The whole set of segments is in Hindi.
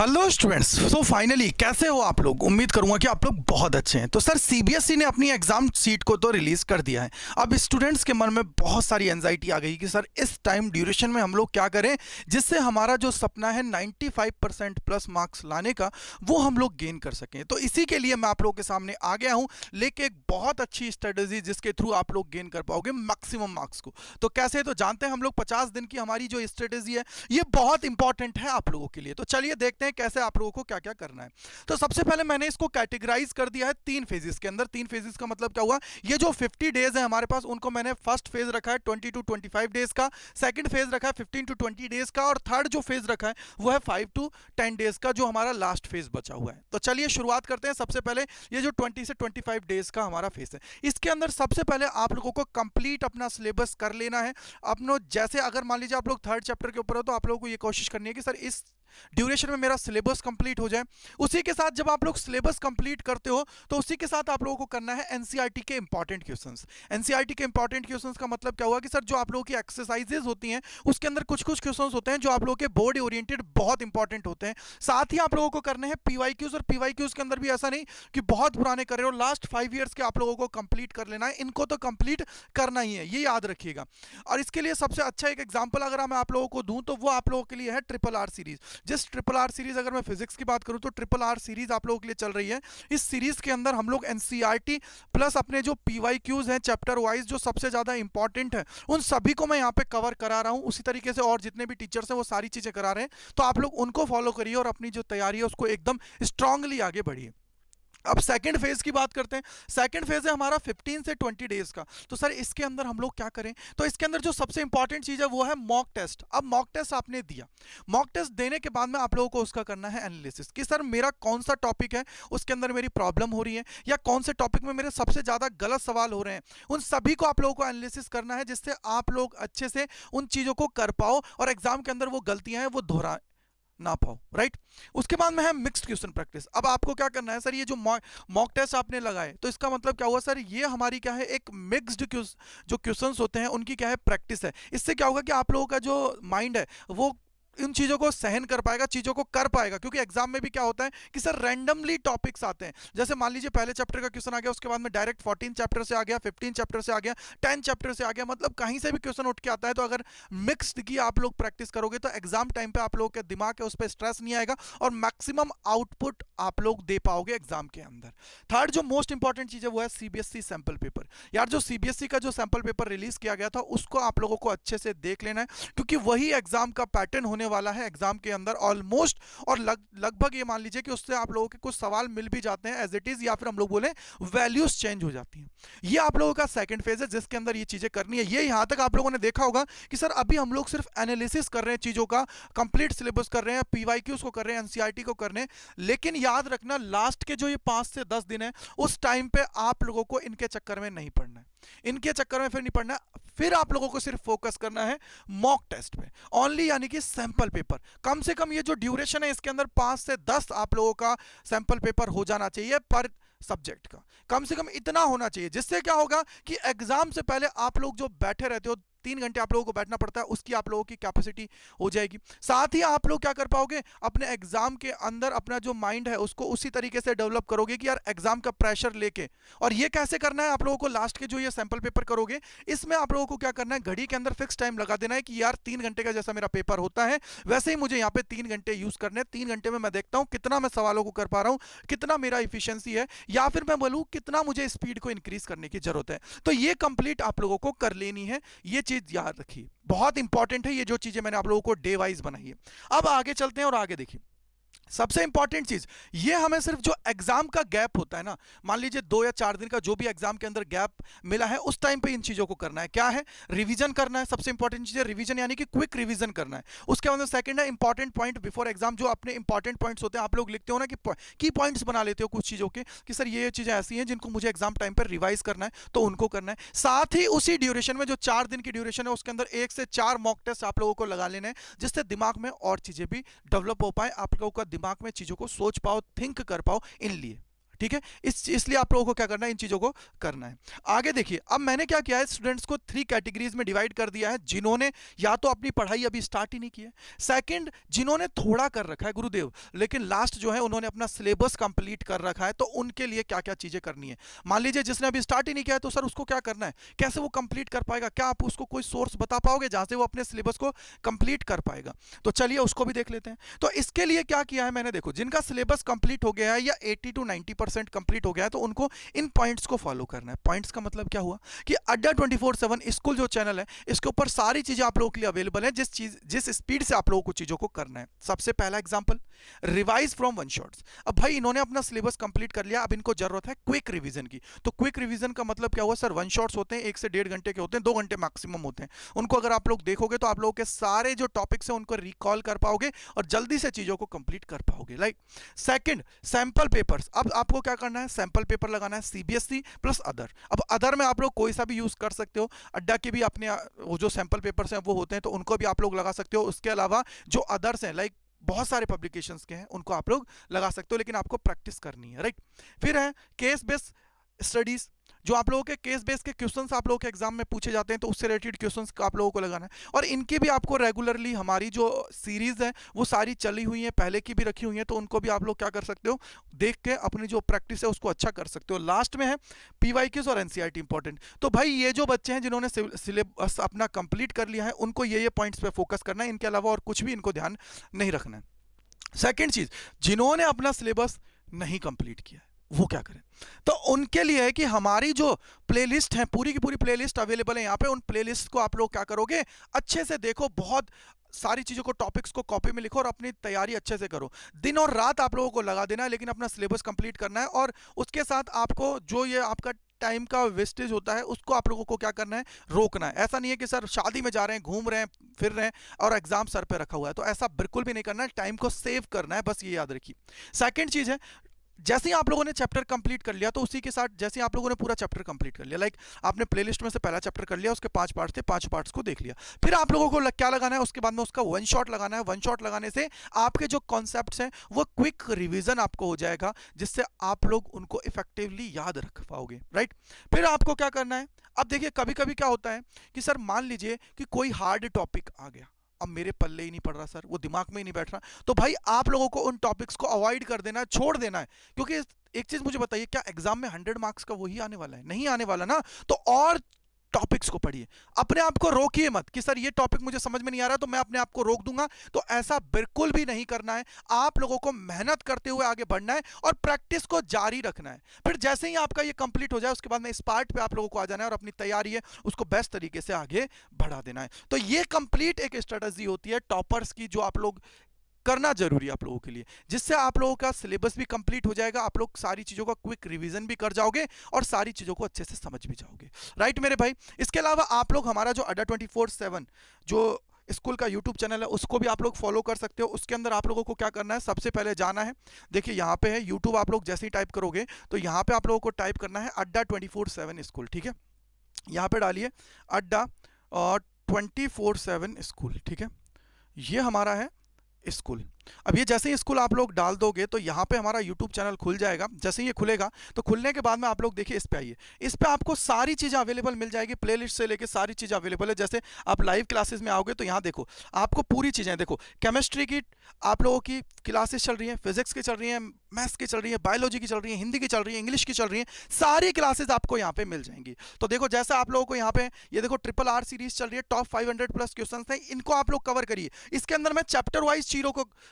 Hello students. सो फाइनली कैसे हो आप लोग? उम्मीद करूंगा कि आप लोग बहुत अच्छे हैं। तो सर सीबीएसई ने अपनी एग्जाम सीट को तो रिलीज कर दिया है। अब स्टूडेंट्स के मन में बहुत सारी एंजाइटी आ गई कि सर इस टाइम ड्यूरेशन में हम लोग क्या करें जिससे हमारा जो सपना है 95% प्लस मार्क्स लाने का वो हम लोग गेन कर सकें। तो इसी के लिए मैं आप लोगों के सामने आ गया हूं लेके एक बहुत अच्छी स्ट्रेटेजी जिसके थ्रू आप लोग गेन कर पाओगे मैक्सिमम मार्क्स को। तो कैसे? तो जानते हैं हम लोग 50 दिन की हमारी जो स्ट्रेटेजी है ये बहुत इंपॉर्टेंट है आप लोगों के लिए। तो चलिए देखते हैं कैसे आप लोगों को क्या क्या करना है। तो सबसे पहले मैंने इसको कैटेगराइज कर दिया है तीन फेजेस के अंदर। तीन फेजेस का मतलब क्या हुआ? ये जो 50 डेज है हमारे पास उनको मैंने फर्स्ट फेज रखा है 20 टू 25 डेज का, सेकंड फेज रखा है 15 टू 20 डेज का, और थर्ड जो फेज रखा है वो है 5 टू 10 डेज का, जो हमारा लास्ट फेज बचा हुआ है। तो चलिए शुरुआत करते हैं। सबसे पहले ये जो 20 से 25 डेज का हमारा फेज है, इसके अंदर सबसे पहले आप लोगों को कंप्लीट अपना सिलेबस कर लेना है। अपनो जैसे अगर मान लीजिए आप लोग थर्ड चैप्टर के ऊपर हो तो आप लोगों को ये कोशिश करनी है कि सर इस ड्यूरेशन में मेरा सिलेबस कंप्लीट हो जाए। उसी के साथ जब आप लोग सिलेबस कंप्लीट करते हो तो उसी के साथ आप लोगों को करना है एनसीईआरटी के इंपॉर्टेंट क्वेश्चंस। एनसीईआरटी के इंपॉर्टेंट क्वेश्चंस का मतलब क्या हुआ कि सर जो आप लोगों की एक्सरसाइजेज होती हैं उसके अंदर कुछ कुछ क्वेश्चंस होते हैं जो आप लोगों के बोर्ड ओरिएंटेड बहुत इंपॉर्टेंट होते हैं। साथ ही आप लोगों को करने हैं पीवाईक्यूज, और पीवाईक्यूज के अंदर भी ऐसा नहीं कि बहुत पुराने कर रहे हो, लास्ट 5 ईयर्स के आप लोगों को कंप्लीट कर लेना है। इनको तो कंप्लीट करना ही है, ये याद रखिएगा। और इसके लिए सबसे अच्छा एक एग्जाम्पल अगर मैं आप लोगों को दूं तो वो आप लोगों के लिए है ट्रिपल आर सीरीज। जिस ट्रिपल आर सीरीज, अगर मैं फिजिक्स की बात करूं तो ट्रिपल आर सीरीज आप लोगों के लिए चल रही है। इस सीरीज के अंदर हम लोग एनसीईआरटी प्लस अपने जो पीवाईक्यूज हैं चैप्टर वाइज जो सबसे ज्यादा इंपॉर्टेंट है उन सभी को मैं यहां पे कवर करा रहा हूं। उसी तरीके से और जितने भी टीचर्स हैं वो सारी चीजें करा रहे हैं, तो आप लोग उनको फॉलो करिए और अपनी जो तैयारी है उसको एकदम स्ट्रांगली आगे बढ़िए। अब सेकंड फेज की बात करते हैं। सेकंड फेज है हमारा 15 से 20 डेज का। तो सर इसके अंदर हम लोग क्या करें? तो इसके अंदर जो सबसे इंपॉर्टेंट चीज है वो है मॉक टेस्ट। अब मॉक टेस्ट आपने दिया, मॉक टेस्ट देने के बाद में आप लोगों को उसका करना है एनालिसिस कि सर मेरा कौन सा टॉपिक है उसके अंदर मेरी प्रॉब्लम हो रही है, या कौन से टॉपिक में मेरे सबसे ज्यादा गलत सवाल हो रहे हैं। उन सभी को आप लोगों को एनालिसिस करना है जिससे आप लोग अच्छे से उन चीजों को कर पाओ और एग्जाम के अंदर वो गलतियां हैं वो दोहरा ना पाओ, राइट। उसके बाद में है मिक्स्ड क्वेश्चन प्रैक्टिस। अब आपको क्या करना है? सर ये जो मॉक टेस्ट आपने लगाए तो इसका मतलब क्या हुआ? सर ये हमारी क्या है, एक मिक्स्ड जो क्वेश्चंस होते हैं उनकी क्या है, प्रैक्टिस है। इससे क्या होगा कि आप लोगों का जो माइंड है वो इन चीजों को सहन कर पाएगा, चीजों को कर पाएगा। क्योंकि एग्जाम में भी क्या होता है कि सर रैंडमली टॉपिक्स आते हैं। जैसे मान लीजिए पहले चैप्टर का क्वेश्चन आ गया, उसके बाद में डायरेक्ट 14 चैप्टर से आ गया, 15 चैप्टर से आ गया, 10 चैप्टर से आ गया, मतलब कहीं से भी क्वेश्चन उठ के आता है। तो अगर मिक्स्ड की आप लोग प्रैक्टिस करोगे तो एग्जाम टाइम पे आप लोगों के दिमाग है उस पर स्ट्रेस नहीं आएगा और मैक्सिमम आउटपुट आप लोग दे पाओगे एग्जाम के अंदर। थर्ड जो मोस्ट इंपॉर्टेंट चीज है वो है सीबीएसई सैंपल पेपर। यार जो सीबीएसई का जो सैंपल पेपर रिलीज किया गया था उसको आप लोगों को अच्छे से देख लेना है, क्योंकि वही एग्जाम का पैटर्न होने वाला है एग्जाम के अंदर ऑलमोस्ट। और लगभग ये मान लीजिए कि उससे आप लोगों के कुछ सवाल मिल भी जाते हैं एज इट इज, या फिर हम लोग बोले वैल्यूज चेंज हो जाती हैं। ये आप लोगों का सेकंड फेज है जिसके अंदर ये चीजें करनी है। ये यहां तक आप लोगों ने देखा होगा कि सर अभी हम लोग सिर्फ एनालिसिस कर रहे हैं चीजों का, कंप्लीट सिलेबस कर रहे हैं, पीवाईक्यूज को कर रहे हैं, एनसीईआरटी को कर रहे हैं। लेकिन याद रखना लास्ट के जो ये 5 से 10 दिन है उस टाइम पे आप लोगों को इनके चक्कर में नहीं पड़ना है, इनके चक्कर में फिर नहीं पड़ना। फिर आप लोगों को सिर्फ फोकस करना है मॉक टेस्ट पे ओनली, यानी कि सैंपल पेपर। कम से कम ये जो ड्यूरेशन है इसके अंदर 5 से 10 आप लोगों का सैंपल पेपर हो जाना चाहिए पर सब्जेक्ट का, कम से कम इतना होना चाहिए। जिससे क्या होगा कि एग्जाम से पहले आप लोग जो बैठे रहते हो 3 घंटे आप लोगों को बैठना पड़ता है, उसकी आप लोगों की कैपेसिटी हो जाएगी। साथ ही आप लोग क्या कर पाओगे, अपने एग्जाम के अंदर अपना जो माइंड है उसको उसी तरीके से डेवलप करोगे कि यार एग्जाम का प्रेशर लेके। और ये कैसे करना है आप लोगों को? लास्ट के जो ये सैंपल पेपर करोगे इसमें आप लोगों को क्या करना है, घड़ी के अंदर फिक्स टाइम लगा देना है कि यार 3 घंटे का जैसा मेरा पेपर होता है वैसे ही मुझे यहाँ पे 3 घंटे यूज करने हैं। 3 घंटे में मैं देखता हूँ कितना मैं सवालों को कर पा रहा हूँ, कितना मेरा इफिशियंसी है, या फिर मैं बोलूँ कितना मुझे स्पीड को इंक्रीज करने की जरूरत है। तो ये कंप्लीट आप लोगों को कर लेनी है, ये चीज याद रखिए, बहुत इंपॉर्टेंट है ये जो चीजें मैंने आप लोगों को डे वाइज बनाई है। अब आगे चलते हैं और आगे देखिए सबसे इंपॉर्टेंट चीज, ये हमें सिर्फ जो एग्जाम का गैप होता है ना, मान लीजिए 2 या 4 दिन का जो भी एग्जाम के अंदर गैप मिला है उस टाइम पे इन चीजों को करना है। क्या है? रिवीजन करना है। सबसे इंपॉर्टेंट चीज है रिवीजन, यानी कि क्विक रिवीजन करना है। उसके बाद सेकंड है इंपॉर्टेंट पॉइंट बिफोर एग्जाम। जो अपने इंपॉर्टेंट पॉइंट्स होते हैं आप लोग लिखते हो ना कि की पॉइंट्स बना लेते हो कुछ चीजों के कि सर ये चीजें ऐसी हैं जिनको मुझे एग्जाम टाइम पर रिवाइज करना है, तो उनको करना है। साथ ही उसी ड्यूरेशन में जो 4 दिन की ड्यूरेशन है उसके अंदर 1 से 4 मॉक टेस्ट आप लोगों को लगा लेने हैं, जिससे दिमाग में और चीजें भी डेवलप हो पाए, आप लोगों का दिमाग में चीजों को सोच पाओ, थिंक कर पाओ इन लिए। ठीक है, इसलिए आप लोगों को क्या करना है, इन चीजों को करना है। आगे देखिए, अब मैंने क्या किया है, स्टूडेंट्स को 3 कैटेगरीज में डिवाइड कर दिया है, जिन्होंने या तो अपनी पढ़ाई अभी स्टार्ट ही नहीं की है, सेकंड जिन्होंने थोड़ा कर रखा है गुरुदेव, लेकिन लास्ट जो है उन्होंने अपना सिलेबस कंप्लीट कर रखा है, तो उनके लिए क्या क्या चीजें करनी है। मान लीजिए जिसने अभी स्टार्ट ही नहीं किया है, तो सर उसको क्या करना है, कैसे वो कंप्लीट कर पाएगा, क्या आप उसको कोई सोर्स बता पाओगे जहां से वो अपने सिलेबस को कंप्लीट कर पाएगा? तो चलिए उसको भी देख लेते हैं। तो इसके लिए क्या किया है मैंने, देखो जिनका सिलेबस कंप्लीट हो गया है या 80 to 90% कंप्लीट हो गया है, तो उनको इन पॉइंट्स को फॉलो करना है। पॉइंट्स का मतलब क्या हुआ कि अड्डा 24/7 स्कूल जो चैनल है, इसके ऊपर सारी चीजें आप लोगों के लिए अवेलेबल है, जिस स्पीड से आप लोगों को चीजों को करना है। सबसे पहला example, revise from one shots. अब भाई इन्होंने अपना सिलेबस कंप्लीट कर लिया, अब इनको जरूरत है क्विक रिवीजन की। तो क्विक रिवीजन का मतलब क्या हुआ सर, वन शॉट्स होते हैं 1 से 1.5 घंटे के होते हैं, 2 घंटे मैक्सिमम होते हैं। उनको अगर आप लोग देखोगे तो आप लोगों के सारे जो टॉपिक्स हैं उनको रिकॉल कर पाओगे और जल्दी से चीजों को कंप्लीट कर पाओगे। Like second, sample papers. अब आपको क्या करना है, सैंपल पेपर लगाना है, सीबीएसई प्लस अदर। अब अदर में आप लोग कोई सा भी यूज कर सकते हो, अड्डा के भी अपने वो जो सैंपल पेपर्स हैं वो होते हैं, तो उनको भी आप लोग लगा सकते हो। उसके अलावा जो अदर्स हैं, लाइक बहुत सारे पब्लिकेशंस के हैं, उनको आप लोग लगा सकते हो, लेकिन आपको प्रैक्टिस करनी है, राइट। फिर है केस बेस्ड स्टडीज, जो आप लोगों के केस बेस्ड के क्वेश्चंस आप लोगों के एग्जाम में पूछे जाते हैं, तो उससे रिलेटेड क्वेश्चंस का आप लोगों को लगाना है। और इनकी भी आपको रेगुलरली हमारी जो सीरीज है वो सारी चली हुई है, पहले की भी रखी हुई है, तो उनको भी आप लोग क्या कर सकते हो, देख के अपनी जो प्रैक्टिस है उसको अच्छा कर सकते हो। लास्ट में है पीवाईक्यूज और एनसीईआरटी इंपॉर्टेंट। तो भाई ये जो बच्चे हैं जिन्होंने सिलेबस अपना कंप्लीट कर लिया है, उनको ये पॉइंट्स पे फोकस करना है, इनके अलावा और कुछ भी इनको ध्यान नहीं रखना है। सेकेंड चीज, जिन्होंने अपना सिलेबस नहीं कंप्लीट किया है वो क्या करें, तो उनके लिए है कि हमारी जो प्लेलिस्ट है, पूरी की पूरी प्लेलिस्ट अवेलेबल है यहाँ पे। उन प्लेलिस्ट को आप लोग क्या करोगे, अच्छे से देखो, बहुत सारी चीजों को, टॉपिक्स को कॉपी में लिखो और अपनी तैयारी अच्छे से करो। दिन और रात आप लोगों को लगा देना है, लेकिन अपना सिलेबस कंप्लीट करना है। और उसके साथ आपको जो ये आपका टाइम का वेस्टेज होता है उसको आप लोगों को क्या करना है, रोकना है। ऐसा नहीं है कि सर शादी में जा रहे हैं, घूम रहे हैं, फिर रहे हैं और एग्जाम सर पे रखा हुआ है, तो ऐसा बिल्कुल भी नहीं करना है। टाइम को सेव करना है, बस ये याद रखिए। सेकंड चीज है, जैसे ही आप लोगों ने चैप्टर कंप्लीट कर लिया, तो उसी के साथ जैसे ही आप लोगों ने पूरा चैप्टर कंप्लीट कर लिया, लाइक आपने प्लेलिस्ट में से पहला चैप्टर कर लिया, उसके 5 पार्ट्स थे, 5 पार्ट्स को देख लिया, फिर आप लोगों को क्या लगाना है, उसके बाद में उसका वन शॉट लगाना है। वन शॉट लगाने से आपके जो कॉन्सेप्ट्स हैं वो क्विक रिवीजन आपको हो जाएगा, जिससे आप लोग उनको इफेक्टिवली याद रख पाओगे, राइट। फिर आपको क्या करना है, अब देखिए कभी कभी क्या होता है कि सर मान लीजिए कि कोई हार्ड टॉपिक आ गया, अब मेरे पल्ले ही नहीं पड़ रहा सर, वो दिमाग में ही नहीं बैठ रहा, तो भाई आप लोगों को उन टॉपिक्स को अवॉइड कर देना है, छोड़ देना है। क्योंकि एक चीज मुझे बताइए, क्या एग्जाम में 100 मार्क्स का वही आने वाला है? नहीं आने वाला ना। तो और टॉपिक्स को पढ़िए, अपने आप को रोकिए मत कि सर ये टॉपिक मुझे समझ में नहीं आ रहा तो मैं अपने आप को रोक दूंगा, तो ऐसा बिल्कुल भी नहीं करना है। आप लोगों को मेहनत करते हुए आगे बढ़ना है और प्रैक्टिस को जारी रखना है। फिर जैसे ही आपका ये कंप्लीट हो जाए, उसके बाद में इस पार्ट पे आप लोगों को आ जाना है और अपनी तैयारी है उसको बेस्ट तरीके से आगे बढ़ा देना है। तो ये कंप्लीट एक स्ट्रेटजी होती है टॉपर्स की, जो आप लोग करना जरूरी है आप लोगों के लिए, जिससे आप लोगों का सिलेबस भी कंप्लीट हो जाएगा, आप लोग सारी चीजों का क्विक रिवीजन भी कर जाओगे और सारी चीजों को अच्छे से समझ भी जाओगे, राइट मेरे भाई। इसके अलावा आप लोग हमारा जो अड्डा 24/7 जो स्कूल का यूट्यूब चैनल है उसको भी आप लोग फॉलो कर सकते हो। उसके अंदर आप लोगों को क्या करना है, सबसे पहले जाना है, देखिए यहाँ पे है यूट्यूब, आप लोग जैसे ही टाइप करोगे तो यहाँ पे आप लोगों को टाइप करना है अड्डा 24/7 स्कूल, ठीक है। यहाँ पे डालिए अड्डा 24/7 स्कूल, ठीक है, ये हमारा है स्कूल। अब ये जैसे ही स्कूल आप लोग डाल दोगे तो यहाँ पे हमारा यूट्यूब चैनल खुल जाएगा। जैसे ही ये खुलेगा तो खुलने के बाद में आप लोग देखिए इस पे आइए, इस पे आपको सारी चीज़ें अवेलेबल मिल जाएगी, प्लेलिस्ट से लेके सारी चीज़ें अवेलेबल है। जैसे आप लाइव क्लासेस में आओगे तो यहाँ देखो आपको पूरी चीज़ें, देखो केमिस्ट्री की आप लोगों की क्लासेस चल रही हैं, फिजिक्स की चल रही हैं, मैथ्स की चल रही है, बायोलॉजी की चल रही है, हिंदी की चल रही है, इंग्लिश की चल रही है, सारी क्लासेस आपको यहाँ पे मिल जाएंगी। तो देखो जैसा आप लोगों को यहाँ पे ये देखो RRR सीरीज चल रही है, टॉप 500+ क्वेश्चन हैं, इनको आप लोग कवर करिए। इसके अंदर मैं चैप्टर वाइज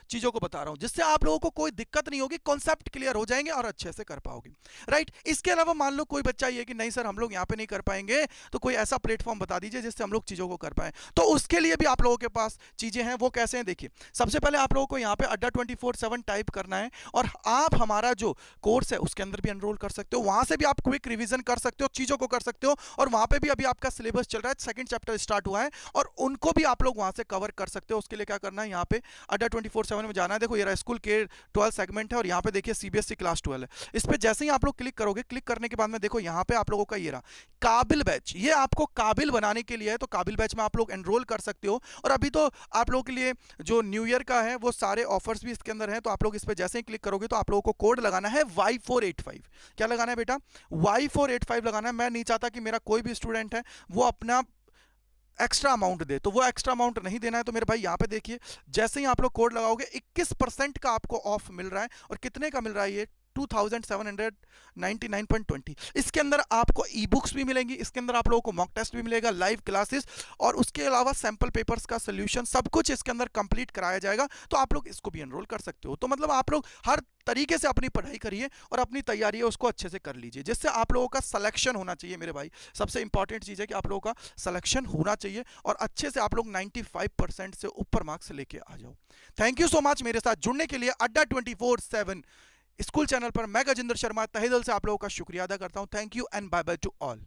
चीजों को बता रहा हूं, जिससे आप लोगों को कोई दिक्कत नहीं होगी, कॉन्सेप्ट क्लियर हो जाएंगे और अच्छे से कर पाओगे, राइट। इसके अलावा मान लो कोई बच्चा ये कि नहीं सर हम लोग यहाँ पे नहीं कर पाएंगे, तो कोई ऐसा प्लेटफॉर्म बता दीजिए जिससे हम लोग चीजों को कर पाए। तो उसके लिए भी आप लोगों के पास चीजें हैं, वो कैसे हैं देखिए। सबसे पहले आप लोगों को यहाँ पे अड्डा 24/7 टाइप करना है और आप हमारा जो कोर्स है उसके अंदर भी एनरोल कर सकते हो, वहां से भी आप क्विक रिवीजन कर सकते हो, चीजों को कर सकते हो, और वहां पे भी अभी आपका सिलेबस चल रहा है, सेकंड चैप्टर स्टार्ट हुआ है और उनको भी आप लोग वहां से कवर कर सकते हो। उसके लिए क्या करना है, यहाँ पे अड्डा 24/7 में जाना है, देखो ये स्कूल के 12 सेगमेंट है और यहाँ पे देखिए सीबीएसई क्लास 12 है। इस पे जैसे ही आप लोग क्लिक करोगे, क्लिक करने के बाद में देखो यहाँ पे आप लोगों का ये रहा काबिल बैच, ये आपको काबिल बनाने के लिए है। तो काबिल बैच में आप लोग एनरोल कर सकते हो। और अभी तो आप लोगों के लिए जो न्यू ईयर का है वो सारे ऑफर्स भी इसके अंदर हैं। तो आप लोग इस पे जैसे ही क्लिक करोगे तो आप लोगों को कोड लगाना है Y485। क्या लगाना है बेटा? Y485 लगाना है। मैं नहीं चाहता कि मेरा कोई भी स्टूडेंट है वो अपना एक्स्ट्रा अमाउंट दे, तो वो एक्स्ट्रा अमाउंट नहीं देना है। तो मेरे भाई यहाँ पे देखिए, जैसे ही आप लोग कोड लगाओगे 21% का आपको ऑफ मिल रहा है। और कितने का मिल रहा है ये? 2799.20। इसके अंदर आपको ई बुक्स भी मिलेंगी, इसके अंदर आप लोगों को मॉक टेस्ट भी मिलेगा, लाइव क्लासेस, और उसके अलावा सैंपल पेपर्स का सोल्यूशन, सब कुछ इसके अंदर कंप्लीट कराया जाएगा। तो आप लोग इसको भी एनरोल कर सकते हो। तो मतलब आप लोग हर तरीके से अपनी पढ़ाई करिए और अपनी तैयारी है उसको अच्छे से कर लीजिए, जिससे आप लोगों का सिलेक्शन होना चाहिए। मेरे भाई सबसे इंपॉर्टेंट चीज है कि आप लोगों का सिलेक्शन होना चाहिए और अच्छे से आप लोग 95% से ऊपर मार्क्स लेके आ जाओ। थैंक यू सो मच मेरे साथ जुड़ने के लिए। अड्डा 24/7 स्कूल चैनल पर मैं गजेंद्र शर्मा तहे दिल से आप लोगों का शुक्रिया अदा करता हूं। Thank you and bye bye to all.